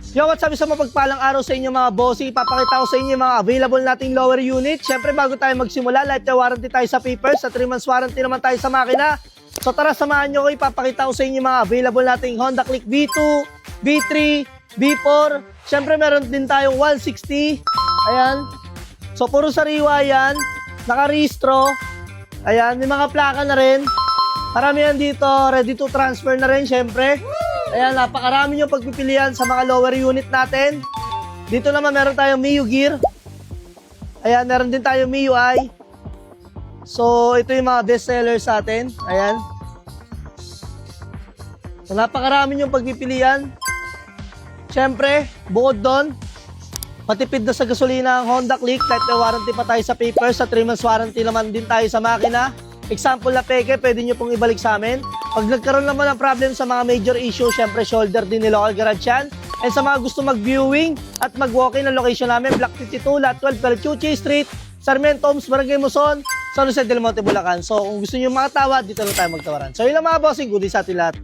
Yo, what's up? Isang mapagpalang araw sa inyo mga bossy. Ipapakita ko sa inyo yung mga available nating lower unit. Siyempre, bago tayo magsimula, lifetime warranty tayo sa papers. Sa 3 months warranty naman tayo sa makina. So tara, samahan nyo ko. Ipapakita ko sa inyo yung mga available nating Honda Click V2, V3, V4. Siyempre, meron din tayong 160. Ayan. So, puro sariwa yan. Nakarehistro. Ayan, may mga plaka na rin. Marami yan dito. Ready to transfer na rin, siyempre. Ayan, napakarami yung pagpipilian sa mga lower unit natin. Dito naman meron tayong Mio Gear. Ayan, meron din tayong Mio I. So, ito yung mga best sellers sa atin. Ayan. So, napakarami yung pagpipilian. Siyempre, bukod doon, matipid na sa gasolina ang Honda Click. Lifetime warranty pa tayo sa papers. Sa 3 months warranty naman din tayo sa makina. Example na peke, pwede nyo pong ibalik sa amin. Pag nagkaroon naman ng problem sa mga major issue, syempre shoulder din ni local garage yan. And sa mga gusto mag-viewing at mag-walk-in ang location namin, Block 52, Lot 12, Calchuchi Street, Sarmiento Homes, Barangay Muson, San Jose del Monte, Bulacan. So kung gusto nyo makatawa, dito lang tayo magtawaran. So yun lang mga bossing, goodies sa atin lahat.